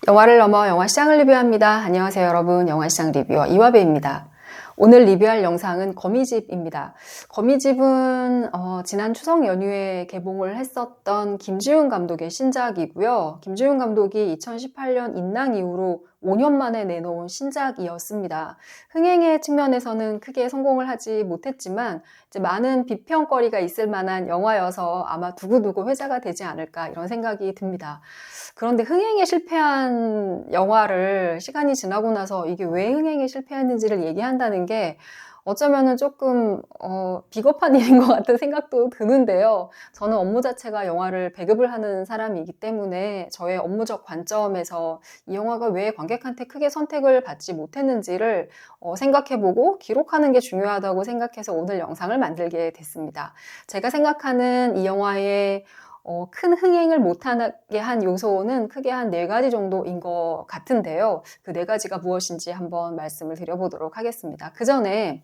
영화를 넘어 영화시장을 리뷰합니다. 안녕하세요 여러분, 영화시장 리뷰어 이화배입니다. 오늘 리뷰할 영상은 거미집입니다. 거미집은 지난 추석 연휴에 개봉을 했었던 김지훈 감독의 신작이고요. 김지훈 감독이 2018년 인랑 이후로 5년 만에 내놓은 신작이었습니다. 흥행의 측면에서는 크게 성공을 하지 못했지만 이제 많은 비평거리가 있을 만한 영화여서 아마 두고두고 회자가 되지 않을까 이런 생각이 듭니다. 그런데 흥행에 실패한 영화를 시간이 지나고 나서 이게 왜 흥행에 실패했는지를 얘기한다는 게 어쩌면은 조금 비겁한 일인 것 같은 생각도 드는데요. 저는 업무 자체가 영화를 배급을 하는 사람이기 때문에 저의 업무적 관점에서 이 영화가 왜 관객한테 크게 선택을 받지 못했는지를 생각해보고 기록하는 게 중요하다고 생각해서 오늘 영상을 만들게 됐습니다. 제가 생각하는 이 영화의 큰 흥행을 못하게 한 요소는 크게 한 4가지 정도인 것 같은데요. 그 4가지가 무엇인지 한번 말씀을 드려보도록 하겠습니다. 그 전에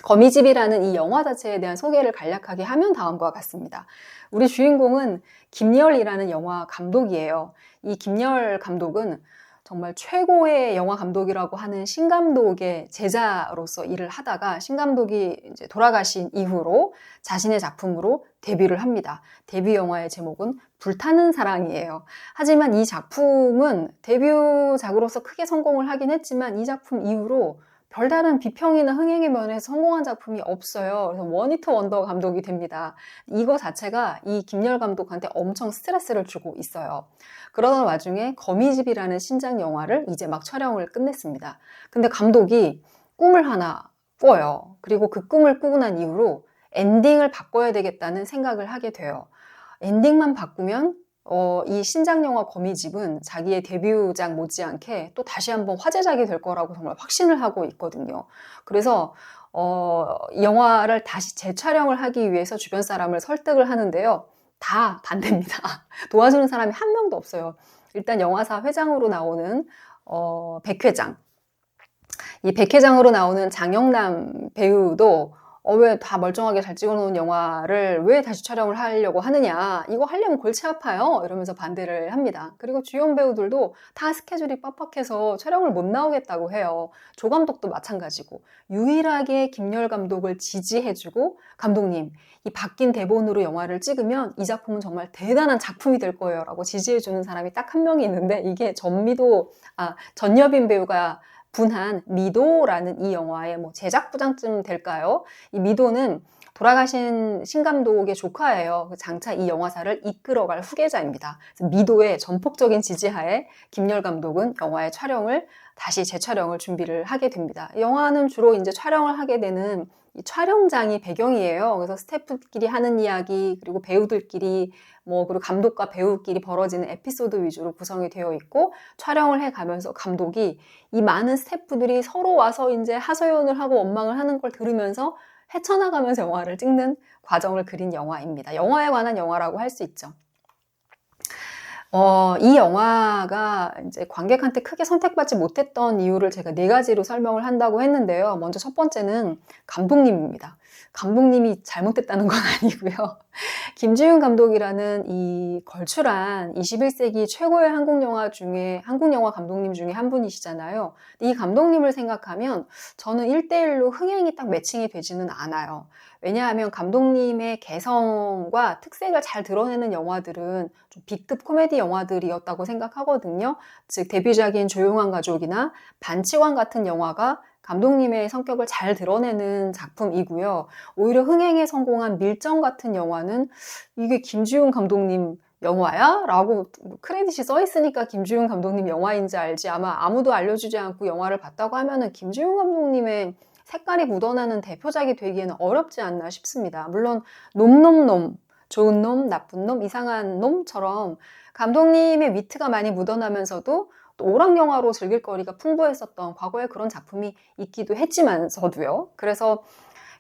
거미집이라는 이 영화 자체에 대한 소개를 간략하게 하면 다음과 같습니다. 우리 주인공은 김열이라는 영화 감독이에요. 이 김열 감독은 정말 최고의 영화 감독이라고 하는 신 감독의 제자로서 일을 하다가 신 감독이 이제 돌아가신 이후로 자신의 작품으로 데뷔를 합니다. 데뷔 영화의 제목은 불타는 사랑이에요. 하지만 이 작품은 데뷔작으로서 크게 성공을 하긴 했지만 이 작품 이후로 별다른 비평이나 흥행의 면에서 성공한 작품이 없어요. 그래서 원히트 원더 감독이 됩니다. 이거 자체가 이 김열 감독한테 엄청 스트레스를 주고 있어요. 그러던 와중에 거미집이라는 신작 영화를 이제 막 촬영을 끝냈습니다. 근데 감독이 꿈을 하나 꿔요. 그리고 그 꿈을 꾸고 난 이후로 엔딩을 바꿔야 되겠다는 생각을 하게 돼요. 엔딩만 바꾸면 이 신작 영화 거미집은 자기의 데뷔작 못지않게 또 다시 한번 화제작이 될 거라고 정말 확신을 하고 있거든요. 그래서 이 영화를 다시 재촬영을 하기 위해서 주변 사람을 설득을 하는데요. 다 반대입니다. 도와주는 사람이 한 명도 없어요. 일단 영화사 회장으로 나오는 백 회장. 이 백 회장으로 나오는 장영남 배우도 왜 다 멀쩡하게 잘 찍어놓은 영화를 왜 다시 촬영을 하려고 하느냐, 이거 하려면 골치 아파요 이러면서 반대를 합니다. 그리고 주연 배우들도 다 스케줄이 빡빡해서 촬영을 못 나오겠다고 해요. 조 감독도 마찬가지고. 유일하게 김열 감독을 지지해주고, 감독님 이 바뀐 대본으로 영화를 찍으면 이 작품은 정말 대단한 작품이 될 거예요 라고 지지해주는 사람이 딱 한 명이 있는데, 이게 전여빈 배우가 분한 미도라는 이 영화의 제작 부장쯤 될까요? 이 미도는 돌아가신 신 감독의 조카예요. 장차 이 영화사를 이끌어갈 후계자입니다. 미도의 전폭적인 지지하에 김열 감독은 영화의 촬영을 다시 재촬영을 준비를 하게 됩니다. 영화는 주로 이제 촬영을 하게 되는 이 촬영장이 배경이에요. 그래서 스태프끼리 하는 이야기, 그리고 배우들끼리 그리고 감독과 배우끼리 벌어지는 에피소드 위주로 구성이 되어 있고, 촬영을 해가면서 감독이 이 많은 스태프들이 서로 와서 이제 하소연을 하고 원망을 하는 걸 들으면서 헤쳐나가면서 영화를 찍는 과정을 그린 영화입니다. 영화에 관한 영화라고 할 수 있죠. 이 영화가 이제 관객한테 크게 선택받지 못했던 이유를 제가 4가지로 설명을 한다고 했는데요. 먼저 첫 번째는 감독님입니다. 감독님이 잘못됐다는 건 아니고요. 김지훈 감독이라는 이 걸출한 21세기 최고의 한국 영화 감독님 중에 한 분이시잖아요. 이 감독님을 생각하면 저는 1대1로 흥행이 딱 매칭이 되지는 않아요. 왜냐하면 감독님의 개성과 특색을 잘 드러내는 영화들은 좀 B급 코미디 영화들이었다고 생각하거든요. 즉 데뷔작인 조용한 가족이나 반치관 같은 영화가 감독님의 성격을 잘 드러내는 작품이고요. 오히려 흥행에 성공한 밀정 같은 영화는 이게 김지훈 감독님 영화야? 라고 크레딧이 써있으니까 김지훈 감독님 영화인지 알지, 아마 아무도 알려주지 않고 영화를 봤다고 하면은 김지훈 감독님의 색깔이 묻어나는 대표작이 되기에는 어렵지 않나 싶습니다. 물론 놈놈놈, 좋은 놈, 나쁜 놈, 이상한 놈처럼 감독님의 위트가 많이 묻어나면서도 또 오락영화로 즐길 거리가 풍부했었던 과거에 그런 작품이 있기도 했지만서도요. 그래서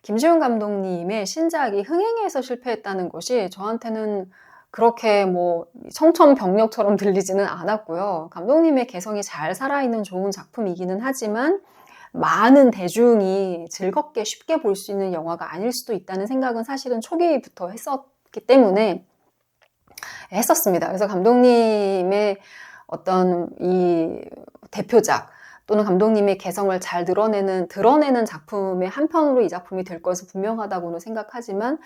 김지훈 감독님의 신작이 흥행에서 실패했다는 것이 저한테는 그렇게 청천벽력처럼 들리지는 않았고요. 감독님의 개성이 잘 살아있는 좋은 작품이기는 하지만 많은 대중이 즐겁게 쉽게 볼 수 있는 영화가 아닐 수도 있다는 생각은 사실은 초기부터 했었기 때문에 했었습니다. 그래서 감독님의 어떤 이 대표작 또는 감독님의 개성을 잘 드러내는 작품의 한편으로 이 작품이 될 것은 분명하다고는 생각하지만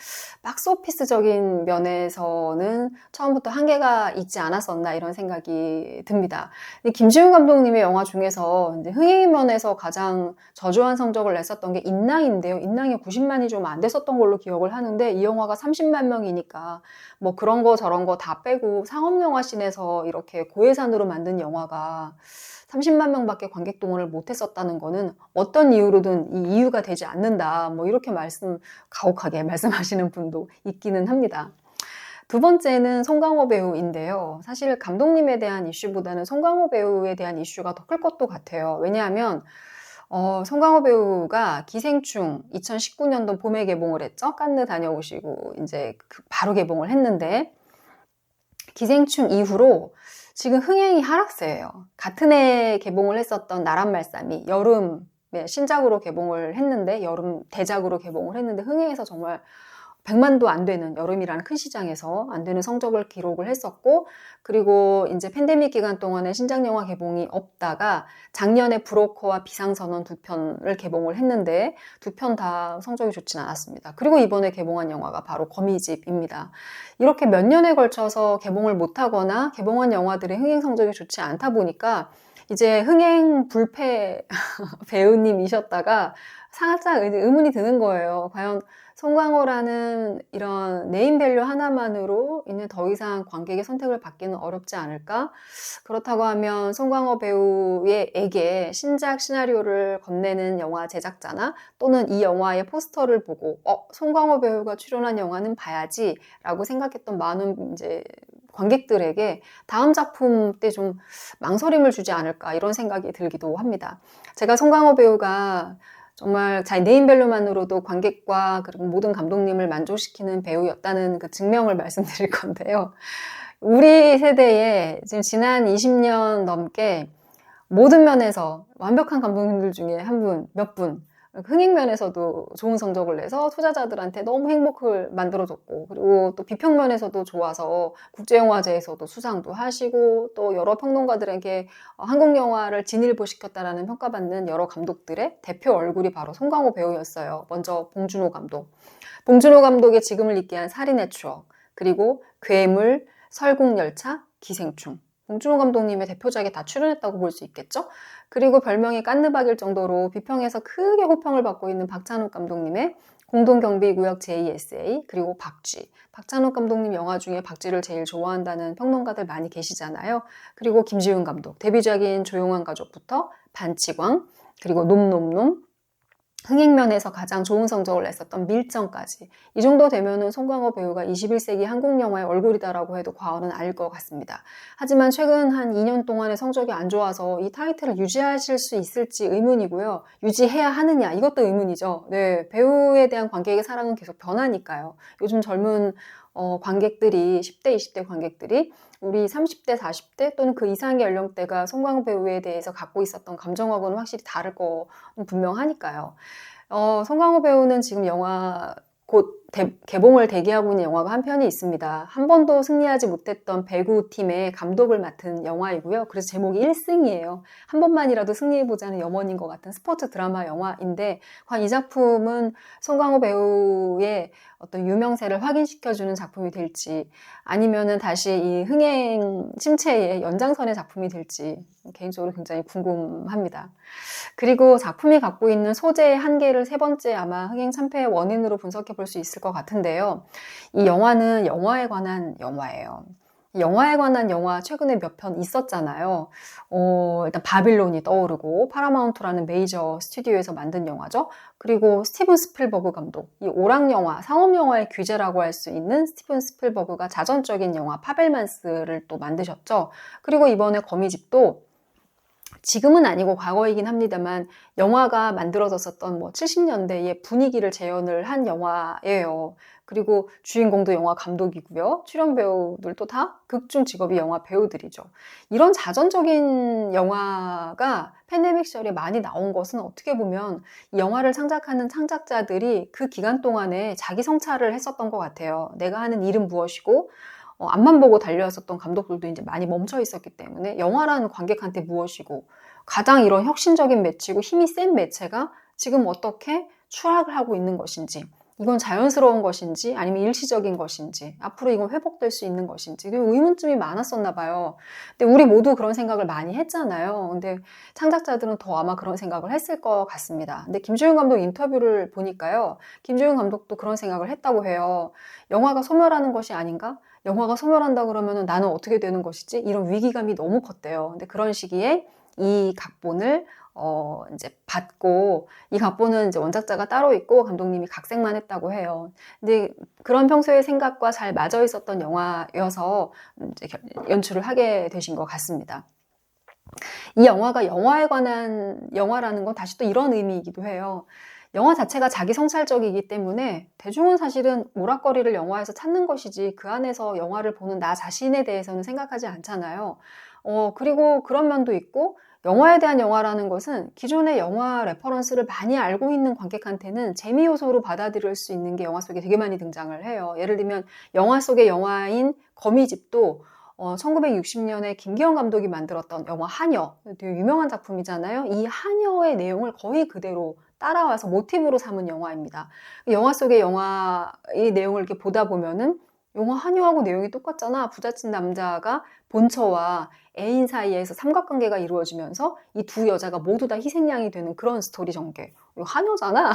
박스오피스적인 면에서는 처음부터 한계가 있지 않았었나 이런 생각이 듭니다. 김지훈 감독님의 영화 중에서 흥행 면에서 가장 저조한 성적을 냈었던 게 인낭인데요. 인낭이 90만이 좀 안 됐었던 걸로 기억을 하는데 이 영화가 30만 명이니까 뭐 그런 거 저런 거 다 빼고 상업영화씬에서 이렇게 고예산으로 만든 영화가 30만 명밖에 관객 동원을 못했었다는 거는 어떤 이유로든 이 이유가 되지 않는다. 뭐 이렇게 가혹하게 말씀하시는 분도 있기는 합니다. 두 번째는 송강호 배우인데요. 사실 감독님에 대한 이슈보다는 송강호 배우에 대한 이슈가 더 클 것도 같아요. 왜냐하면 송강호 배우가 기생충 2019년도 봄에 개봉을 했죠. 칸느 다녀오시고 이제 바로 개봉을 했는데 기생충 이후로 지금 흥행이 하락세예요. 같은 해 개봉을 했었던 나란 말씀이 여름에 신작으로 개봉을 했는데 여름 대작으로 개봉을 했는데 흥행에서 정말 100만도 안 되는 여름이라는 큰 시장에서 안 되는 성적을 기록을 했었고 그리고 이제 팬데믹 기간 동안에 신작 영화 개봉이 없다가 작년에 브로커와 비상선언 두 편을 개봉을 했는데 두 편 다 성적이 좋진 않았습니다. 그리고 이번에 개봉한 영화가 바로 거미집입니다. 이렇게 몇 년에 걸쳐서 개봉을 못하거나 개봉한 영화들의 흥행 성적이 좋지 않다 보니까 이제 흥행 불패 배우님이셨다가 살짝 의문이 드는 거예요. 과연 송강호라는 이런 네임밸류 하나만으로 이는 더 이상 관객의 선택을 받기는 어렵지 않을까? 그렇다고 하면 송강호 배우에게 신작 시나리오를 건네는 영화 제작자나 또는 이 영화의 포스터를 보고 송강호 배우가 출연한 영화는 봐야지 라고 생각했던 많은 이제 관객들에게 다음 작품 때 좀 망설임을 주지 않을까 이런 생각이 들기도 합니다. 제가 송강호 배우가 정말 자기 네임밸류만으로도 관객과 그리고 모든 감독님을 만족시키는 배우였다는 그 증명을 말씀드릴 건데요. 우리 세대에 지금 지난 20년 넘게 모든 면에서 완벽한 감독님들 중에 몇 분, 흥행 면에서도 좋은 성적을 내서 투자자들한테 너무 행복을 만들어줬고 그리고 또 비평 면에서도 좋아서 국제영화제에서도 수상도 하시고 또 여러 평론가들에게 한국 영화를 진일보시켰다라는 평가받는 여러 감독들의 대표 얼굴이 바로 송강호 배우였어요. 먼저 봉준호 감독. 봉준호 감독의 지금을 잊게 한 살인의 추억, 그리고 괴물, 설국열차, 기생충. 봉준호 감독님의 대표작에 다 출연했다고 볼 수 있겠죠? 그리고 별명이 깐느박일 정도로 비평에서 크게 호평을 받고 있는 박찬욱 감독님의 공동경비구역 JSA, 그리고 박쥐. 박찬욱 감독님 영화 중에 박쥐를 제일 좋아한다는 평론가들 많이 계시잖아요. 그리고 김지훈 감독, 데뷔작인 조용한 가족부터 반치광, 그리고 놈놈놈, 흥행면에서 가장 좋은 성적을 냈었던 밀정까지. 이 정도 되면은 송강호 배우가 21세기 한국 영화의 얼굴이다라고 해도 과언은 아닐 것 같습니다. 하지만 최근 한 2년 동안의 성적이 안 좋아서 이 타이틀을 유지하실 수 있을지 의문이고요. 유지해야 하느냐 이것도 의문이죠. 네, 배우에 대한 관객의 사랑은 계속 변하니까요. 요즘 젊은 관객들이 10대, 20대 관객들이 우리 30대, 40대 또는 그 이상의 연령대가 송강호 배우에 대해서 갖고 있었던 감정하고는 확실히 다를 거 분명하니까요. 송강호 배우는 지금 영화 곧 개봉을 대기하고 있는 영화가 한 편이 있습니다. 한 번도 승리하지 못했던 배구팀의 감독을 맡은 영화이고요. 그래서 제목이 1승이에요. 한 번만이라도 승리해보자는 염원인 것 같은 스포츠 드라마 영화인데 과연 이 작품은 송강호 배우의 어떤 유명세를 확인시켜주는 작품이 될지 아니면은 다시 이 흥행 침체의 연장선의 작품이 될지 개인적으로 굉장히 궁금합니다. 그리고 작품이 갖고 있는 소재의 한계를 세 번째 아마 흥행 참패의 원인으로 분석해 볼 수 있을 것 같은데요. 이 영화는 영화에 관한 영화예요. 영화에 관한 영화 최근에 몇 편 있었잖아요. 일단 바빌론이 떠오르고 파라마운트라는 메이저 스튜디오에서 만든 영화죠. 그리고 스티븐 스필버그 감독, 이 오락 영화, 상업 영화의 귀재라고 할 수 있는 스티븐 스필버그가 자전적인 영화 파벨만스를 또 만드셨죠. 그리고 이번에 거미집도 지금은 아니고 과거이긴 합니다만 영화가 만들어졌었던 70년대의 분위기를 재현을 한 영화예요. 그리고 주인공도 영화 감독이고요. 출연 배우들도 다 극중 직업이 영화 배우들이죠. 이런 자전적인 영화가 팬데믹 시절에 많이 나온 것은 어떻게 보면 이 영화를 창작하는 창작자들이 그 기간 동안에 자기 성찰을 했었던 것 같아요. 내가 하는 일은 무엇이고 앞만 보고 달려왔었던 감독들도 이제 많이 멈춰 있었기 때문에 영화라는 관객한테 무엇이고 가장 이런 혁신적인 매체고 힘이 센 매체가 지금 어떻게 추락을 하고 있는 것인지, 이건 자연스러운 것인지 아니면 일시적인 것인지, 앞으로 이건 회복될 수 있는 것인지 의문점이 많았었나 봐요. 근데 우리 모두 그런 생각을 많이 했잖아요. 근데 창작자들은 더 아마 그런 생각을 했을 것 같습니다. 근데 김주윤 감독 인터뷰를 보니까요, 김주윤 감독도 그런 생각을 했다고 해요. 영화가 소멸하는 것이 아닌가? 영화가 소멸한다 그러면 나는 어떻게 되는 것이지? 이런 위기감이 너무 컸대요. 근데 그런 시기에 이 각본을 이제 받고, 이 각본은 이제 원작자가 따로 있고 감독님이 각색만 했다고 해요. 근데 그런 평소의 생각과 잘 맞아 있었던 영화여서 이제 연출을 하게 되신 것 같습니다. 이 영화가 영화에 관한 영화라는 건 다시 또 이런 의미이기도 해요. 영화 자체가 자기 성찰적이기 때문에 대중은 사실은 오락거리를 영화에서 찾는 것이지 그 안에서 영화를 보는 나 자신에 대해서는 생각하지 않잖아요. 그리고 그런 면도 있고, 영화에 대한 영화라는 것은 기존의 영화 레퍼런스를 많이 알고 있는 관객한테는 재미 요소로 받아들일 수 있는 게 영화 속에 되게 많이 등장을 해요. 예를 들면 영화 속의 영화인 거미집도 1960년에 김기현 감독이 만들었던 영화 하녀, 되게 유명한 작품이잖아요. 이 하녀의 내용을 거의 그대로 따라와서 모티브로 삼은 영화입니다. 영화 속의 영화의 내용을 이렇게 보다 보면은 영화 하녀하고 내용이 똑같잖아. 부잣집 남자가 본처와 애인 사이에서 삼각관계가 이루어지면서 이 두 여자가 모두 다 희생양이 되는 그런 스토리 전개. 이거 하녀잖아.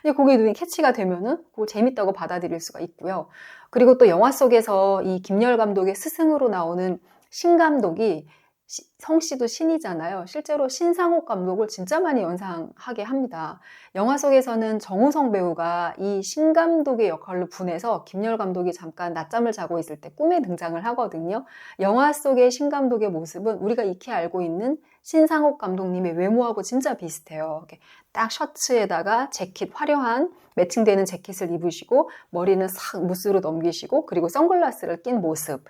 근데 그게 눈에 캐치가 되면은 그걸 재밌다고 받아들일 수가 있고요. 그리고 또 영화 속에서 이 김열 감독의 스승으로 나오는 신 감독이, 성씨도 신이잖아요. 실제로 신상옥 감독을 진짜 많이 연상하게 합니다. 영화 속에서는 정우성 배우가 이 신 감독의 역할로 분해서 김열 감독이 잠깐 낮잠을 자고 있을 때 꿈에 등장을 하거든요. 영화 속의 신 감독의 모습은 우리가 익히 알고 있는 신상옥 감독님의 외모하고 진짜 비슷해요. 이렇게 딱 셔츠에다가 재킷, 화려한 매칭되는 재킷을 입으시고 머리는 싹 무스로 넘기시고 그리고 선글라스를 낀 모습.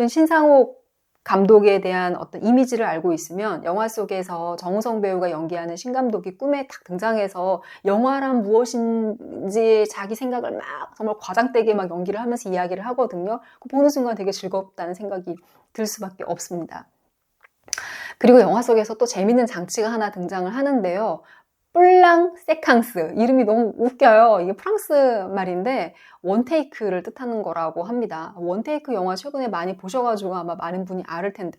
신상옥 감독에 대한 어떤 이미지를 알고 있으면 영화 속에서 정우성 배우가 연기하는 신 감독이 꿈에 딱 등장해서 영화란 무엇인지 자기 생각을 막 정말 과장되게 막 연기를 하면서 이야기를 하거든요. 보는 순간 되게 즐겁다는 생각이 들 수밖에 없습니다. 그리고 영화 속에서 또 재밌는 장치가 하나 등장을 하는데요. 뿔랑 세캉스, 이름이 너무 웃겨요. 이게 프랑스 말인데 원테이크를 뜻하는 거라고 합니다. 원테이크 영화 최근에 많이 보셔가지고 아마 많은 분이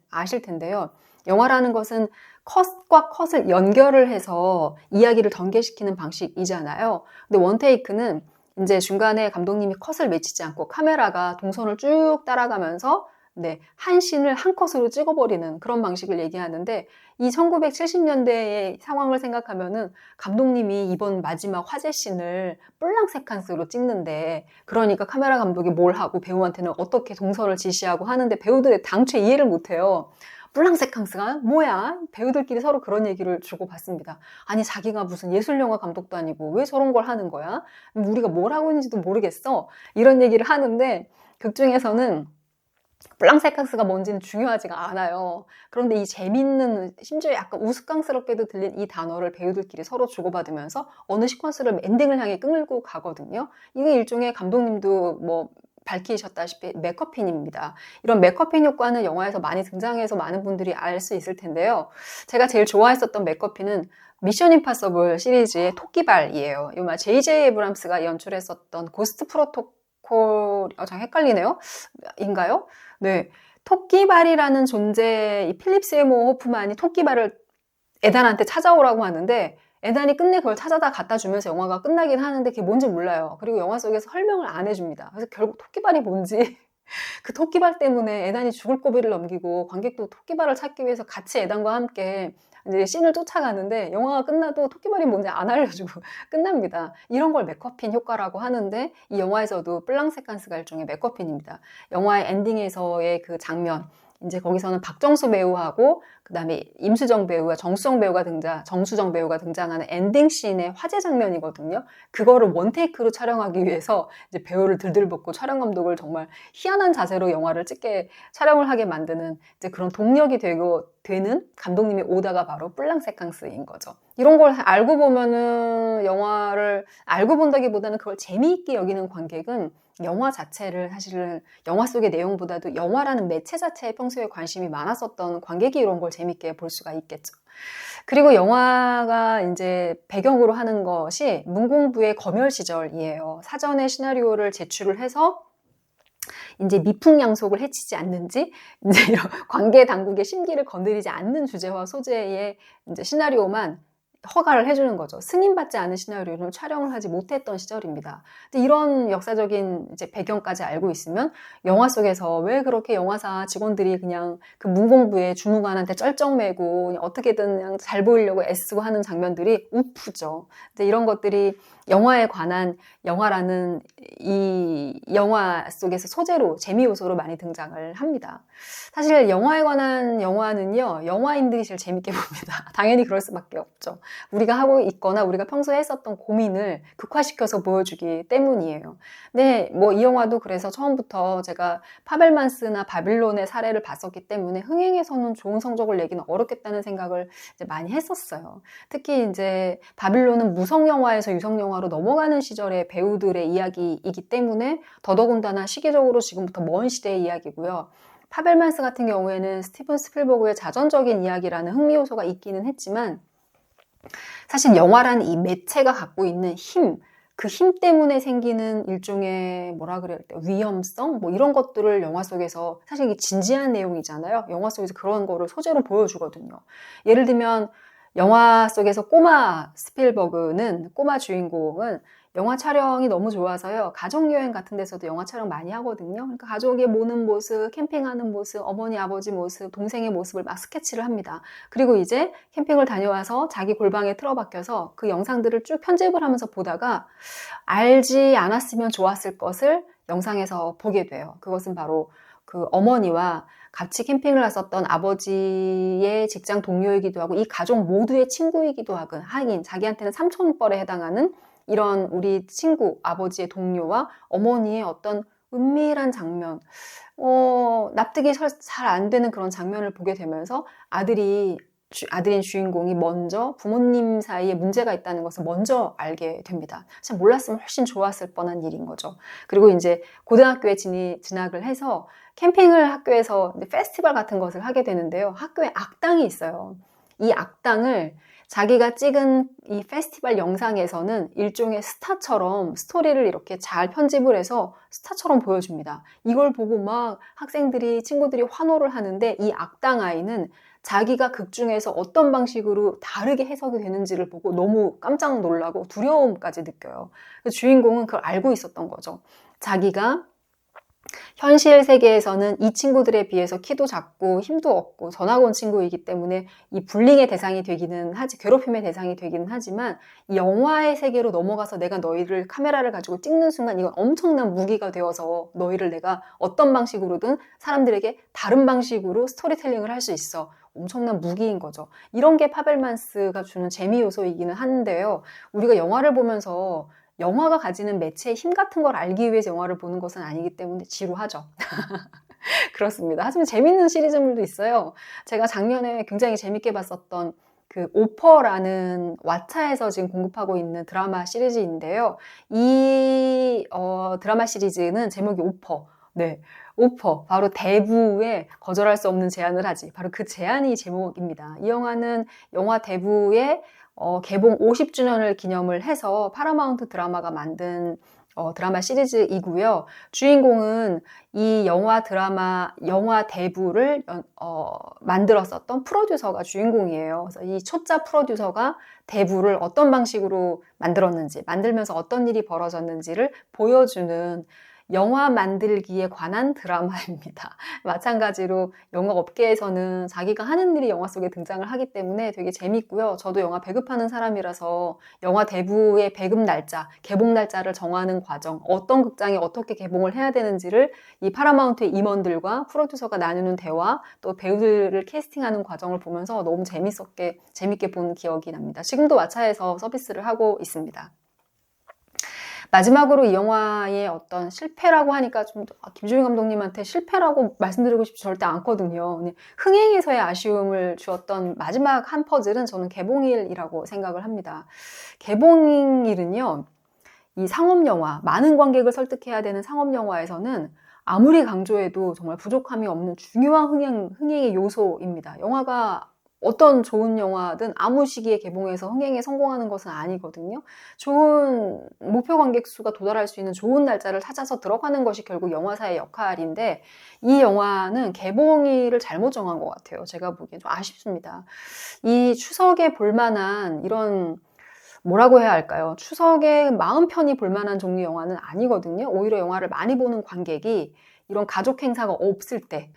아실 텐데요. 영화라는 것은 컷과 컷을 연결을 해서 이야기를 전개시키는 방식이잖아요. 근데 원테이크는 이제 중간에 감독님이 컷을 맺히지 않고 카메라가 동선을 쭉 따라가면서 한 씬을 한 컷으로 찍어버리는 그런 방식을 얘기하는데, 이 1970년대의 상황을 생각하면은 감독님이 이번 마지막 화제 씬을 뿔랑 세캉스로 찍는데, 그러니까 카메라 감독이 뭘 하고 배우한테는 어떻게 동선을 지시하고 하는데 배우들이 당최 이해를 못해요. 뿔랑 세캉스가 뭐야? 배우들끼리 서로 그런 얘기를 주고받습니다. 아니, 자기가 무슨 예술영화 감독도 아니고 왜 저런 걸 하는 거야? 우리가 뭘 하고 있는지도 모르겠어. 이런 얘기를 하는데 극 중에서는 블랑세캉스가 뭔지는 중요하지가 않아요. 그런데 이 재밌는, 심지어 약간 우스꽝스럽게도 들린 이 단어를 배우들끼리 서로 주고받으면서 어느 시퀀스를 엔딩을 향해 끌고 가거든요. 이게 일종의 감독님도 뭐 밝히셨다시피 맥커핀입니다. 이런 맥커핀 효과는 영화에서 많이 등장해서 많은 분들이 알 수 있을 텐데요. 제가 제일 좋아했었던 맥커핀은 미션 임파서블 시리즈의 토끼발이에요. 이거 J.J. 에브람스가 연출했었던 고스트 프로토콜, 참 헷갈리네요. 인가요? 네. 토끼발이라는 존재, 이 필립 세이모 호프만이 토끼발을 에단한테 찾아오라고 하는데, 에단이 끝내 그걸 찾아다 갖다 주면서 영화가 끝나긴 하는데 그게 뭔지 몰라요. 그리고 영화 속에서 설명을 안 해줍니다. 그래서 결국 토끼발이 뭔지 그 토끼발 때문에 에단이 죽을 고비를 넘기고 관객도 토끼발을 찾기 위해서 같이 에단과 함께 이제 씬을 쫓아가는데, 영화가 끝나도 토끼발이 뭔지 안 알려주고 끝납니다. 이런 걸 맥커핀 효과라고 하는데, 이 영화에서도 블랑세칸스가 일종의 맥커핀입니다. 영화의 엔딩에서의 그 장면, 이제 거기서는 박정수 배우하고 그다음에 임수정 배우와 정수정 배우가 등장하는 엔딩 씬의 화제 장면이거든요. 그거를 원테이크로 촬영하기 위해서 이제 배우를 들들 볶고 촬영 감독을 정말 희한한 자세로 영화를 촬영을 하게 만드는 이제 그런 동력이 되는 감독님의 오다가 바로 뿔랑세캉스인 거죠. 이런 걸 알고 보면은, 영화를 알고 본다기보다는 그걸 재미있게 여기는 관객은 영화 자체를 사실은 영화 속의 내용보다도 영화라는 매체 자체에 평소에 관심이 많았었던 관객이 이런 걸 재밌게 볼 수가 있겠죠. 그리고 영화가 이제 배경으로 하는 것이 문공부의 검열 시절이에요. 사전에 시나리오를 제출을 해서 이제 미풍양속을 해치지 않는지, 이제 이런 관계 당국의 심기를 건드리지 않는 주제와 소재의 이제 시나리오만 허가를 해주는 거죠. 승인받지 않은 시나리오는 촬영을 하지 못했던 시절입니다. 근데 이런 역사적인 이제 배경까지 알고 있으면 영화 속에서 왜 그렇게 영화사 직원들이 그냥 그 문공부에 주무관한테 쩔쩔매고 그냥 어떻게든 그냥 잘 보이려고 애쓰고 하는 장면들이 우프죠. 근데 이런 것들이 영화에 관한 영화라는 이 영화 속에서 소재로 재미 요소로 많이 등장을 합니다. 사실 영화에 관한 영화는요, 영화인들이 제일 재밌게 봅니다. 당연히 그럴 수밖에 없죠. 우리가 하고 있거나 우리가 평소에 했었던 고민을 극화시켜서 보여주기 때문이에요. 네, 뭐 이 영화도 그래서 처음부터 제가 파벨만스나 바빌론의 사례를 봤었기 때문에 흥행에서는 좋은 성적을 내기는 어렵겠다는 생각을 이제 많이 했었어요. 특히 이제 바빌론은 무성 영화에서 유성 영화로 넘어가는 시절의 배우들의 이야기이기 때문에 더더군다나 시기적으로 지금부터 먼 시대의 이야기고요. 파벨만스 같은 경우에는 스티븐 스필버그의 자전적인 이야기라는 흥미 요소가 있기는 했지만 사실 영화라는 이 매체가 갖고 있는 힘, 그 힘 때문에 생기는 일종의 뭐라 그래야 될까요? 위험성? 뭐 이런 것들을 영화 속에서 사실 이게 진지한 내용이잖아요. 영화 속에서 그런 거를 소재로 보여주거든요. 예를 들면 영화 속에서 꼬마 스필버그는, 꼬마 주인공은 영화 촬영이 너무 좋아서요. 가족여행 같은 데서도 영화 촬영 많이 하거든요. 그러니까 가족이 모는 모습, 캠핑하는 모습, 어머니, 아버지 모습, 동생의 모습을 막 스케치를 합니다. 그리고 이제 캠핑을 다녀와서 자기 골방에 틀어박혀서 그 영상들을 쭉 편집을 하면서 보다가 알지 않았으면 좋았을 것을 영상에서 보게 돼요. 그것은 바로 그 어머니와 같이 캠핑을 갔었던 아버지의 직장 동료이기도 하고 이 가족 모두의 친구이기도 하긴 자기한테는 삼촌뻘에 해당하는 이런 우리 친구, 아버지의 동료와 어머니의 어떤 은밀한 장면, 납득이 잘 안 되는 그런 장면을 보게 되면서 아들인 주인공이 먼저 부모님 사이에 문제가 있다는 것을 먼저 알게 됩니다. 참 몰랐으면 훨씬 좋았을 뻔한 일인 거죠. 그리고 이제 고등학교에 진학을 해서 캠핑을 학교에서 페스티벌 같은 것을 하게 되는데요. 학교에 악당이 있어요. 이 악당을 자기가 찍은 이 페스티벌 영상에서는 일종의 스타처럼 스토리를 이렇게 잘 편집을 해서 스타처럼 보여줍니다. 이걸 보고 막 학생들이, 친구들이 환호를 하는데 이 악당 아이는 자기가 극 중에서 어떤 방식으로 다르게 해석이 되는지를 보고 너무 깜짝 놀라고 두려움까지 느껴요. 주인공은 그걸 알고 있었던 거죠. 자기가 현실 세계에서는 이 친구들에 비해서 키도 작고 힘도 없고 전학 온 친구이기 때문에 이 불링의 대상이 되기는 하지, 괴롭힘의 대상이 되기는 하지만 이 영화의 세계로 넘어가서 내가 너희를 카메라를 가지고 찍는 순간 이건 엄청난 무기가 되어서 너희를 내가 어떤 방식으로든 사람들에게 다른 방식으로 스토리텔링을 할 수 있어. 엄청난 무기인 거죠. 이런 게 파벨만스가 주는 재미 요소이기는 한데요. 우리가 영화를 보면서 영화가 가지는 매체의 힘 같은 걸 알기 위해서 영화를 보는 것은 아니기 때문에 지루하죠. 그렇습니다. 하지만 재밌는 시리즈물도 있어요. 제가 작년에 굉장히 재밌게 봤었던 그 오퍼라는 왓챠에서 지금 공급하고 있는 드라마 시리즈인데요. 이 드라마 시리즈는 제목이 오퍼. 네, 오퍼. 바로 대부의 거절할 수 없는 제안을 하지. 바로 그 제안이 제목입니다. 이 영화는 영화 대부의 개봉 50주년을 기념을 해서 파라마운트 드라마가 만든 드라마 시리즈이고요. 주인공은 이 영화 대부를 만들었었던 프로듀서가 주인공이에요. 그래서 이 초짜 프로듀서가 대부를 어떤 방식으로 만들었는지, 만들면서 어떤 일이 벌어졌는지를 보여주는 영화 만들기에 관한 드라마입니다. 마찬가지로 영화 업계에서는 자기가 하는 일이 영화 속에 등장을 하기 때문에 되게 재밌고요. 저도 영화 배급하는 사람이라서 영화 대부의 배급 날짜, 개봉 날짜를 정하는 과정, 어떤 극장에 어떻게 개봉을 해야 되는지를 이 파라마운트의 임원들과 프로듀서가 나누는 대화, 또 배우들을 캐스팅하는 과정을 보면서 너무 재밌게 본 기억이 납니다. 지금도 왓챠에서 서비스를 하고 있습니다. 마지막으로 이 영화의 어떤 실패라고 하니까 좀 김주민 감독님한테 실패라고 말씀드리고 싶지 절대 않거든요. 흥행에서의 아쉬움을 주었던 마지막 한 퍼즐은 저는 개봉일이라고 생각을 합니다. 개봉일은요, 이 상업영화, 많은 관객을 설득해야 되는 상업영화에서는 아무리 강조해도 정말 부족함이 없는 중요한 흥행의 요소입니다. 영화가 어떤 좋은 영화든 아무 시기에 개봉해서 흥행에 성공하는 것은 아니거든요. 좋은 목표 관객 수가 도달할 수 있는 좋은 날짜를 찾아서 들어가는 것이 결국 영화사의 역할인데, 이 영화는 개봉일을 잘못 정한 것 같아요. 제가 보기엔 좀 아쉽습니다. 이 추석에 볼만한 이런, 뭐라고 해야 할까요? 추석에 마음 편히 볼만한 종류 영화는 아니거든요. 오히려 영화를 많이 보는 관객이 이런 가족 행사가 없을 때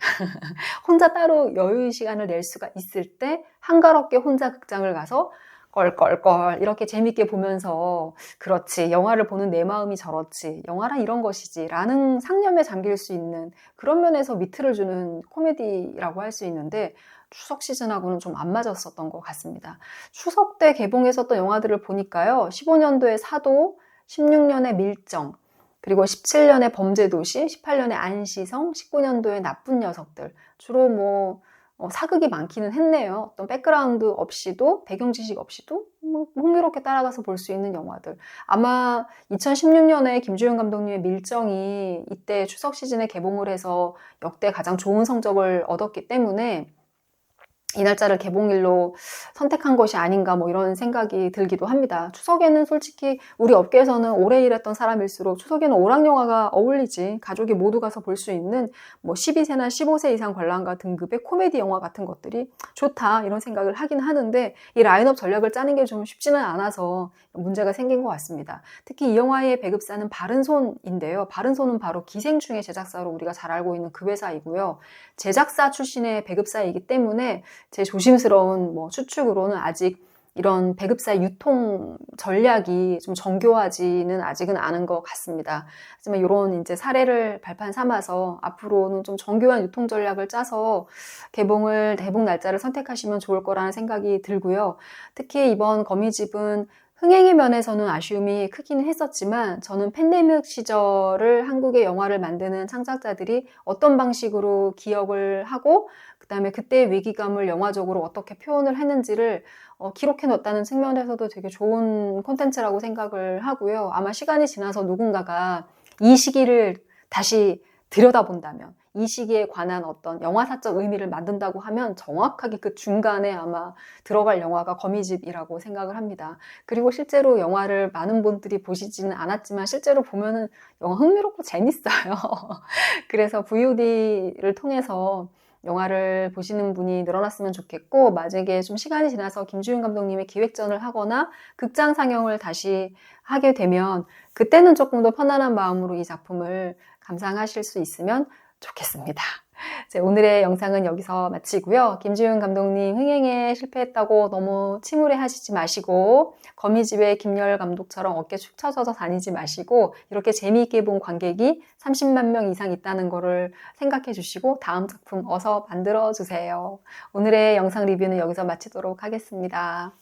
혼자 따로 여유 시간을 낼 수가 있을 때 한가롭게 혼자 극장을 가서 껄껄껄 이렇게 재밌게 보면서, 그렇지, 영화를 보는 내 마음이 저렇지, 영화란 이런 것이지 라는 상념에 잠길 수 있는 그런 면에서 미트를 주는 코미디라고 할 수 있는데, 추석 시즌하고는 좀 안 맞았었던 것 같습니다. 추석 때 개봉했었던 영화들을 보니까요, 15년도에 사도, 16년에 밀정, 그리고 17년에 범죄도시, 18년에 안시성, 19년도에 나쁜 녀석들, 주로 뭐 사극이 많기는 했네요. 어떤 백그라운드 없이도, 배경 지식 없이도 흥미롭게 따라가서 볼 수 있는 영화들. 아마 2016년에 김주현 감독님의 밀정이 이때 추석 시즌에 개봉을 해서 역대 가장 좋은 성적을 얻었기 때문에 이 날짜를 개봉일로 선택한 것이 아닌가, 뭐 이런 생각이 들기도 합니다. 추석에는 솔직히 우리 업계에서는 오래 일했던 사람일수록 추석에는 오락영화가 어울리지, 가족이 모두 가서 볼 수 있는 뭐 12세나 15세 이상 관람가 등급의 코미디 영화 같은 것들이 좋다, 이런 생각을 하긴 하는데, 이 라인업 전략을 짜는 게 좀 쉽지는 않아서 문제가 생긴 것 같습니다. 특히 이 영화의 배급사는 바른손인데요. 바른손은 바로 기생충의 제작사로 우리가 잘 알고 있는 그 회사이고요. 제작사 출신의 배급사이기 때문에 제 조심스러운 추측으로는 아직 이런 배급사 유통 전략이 좀 정교하지는 아직은 않은 것 같습니다. 하지만 이런 이제 사례를 발판 삼아서 앞으로는 좀 정교한 유통 전략을 짜서 개봉 날짜를 선택하시면 좋을 거라는 생각이 들고요. 특히 이번 거미집은 흥행의 면에서는 아쉬움이 크기는 했었지만, 저는 팬데믹 시절을 한국의 영화를 만드는 창작자들이 어떤 방식으로 기억을 하고 그다음에 그때의 위기감을 영화적으로 어떻게 표현을 했는지를 기록해 놨다는 측면에서도 되게 좋은 콘텐츠라고 생각을 하고요. 아마 시간이 지나서 누군가가 이 시기를 다시 들여다본다면, 이 시기에 관한 어떤 영화사적 의미를 만든다고 하면 정확하게 그 중간에 아마 들어갈 영화가 거미집이라고 생각을 합니다. 그리고 실제로 영화를 많은 분들이 보시지는 않았지만 실제로 보면은 영화 흥미롭고 재밌어요. 그래서 VOD를 통해서 영화를 보시는 분이 늘어났으면 좋겠고, 만약에 좀 시간이 지나서 김주윤 감독님의 기획전을 하거나 극장 상영을 다시 하게 되면 그때는 조금 더 편안한 마음으로 이 작품을 감상하실 수 있으면 좋겠습니다. 오늘의 영상은 여기서 마치고요. 김주윤 감독님 흥행에 실패했다고 너무 침울해 하시지 마시고, 거미집의 김열 감독처럼 어깨 축 처져서 다니지 마시고, 이렇게 재미있게 본 관객이 30만 명 이상 있다는 거를 생각해 주시고 다음 작품 어서 만들어 주세요. 오늘의 영상 리뷰는 여기서 마치도록 하겠습니다.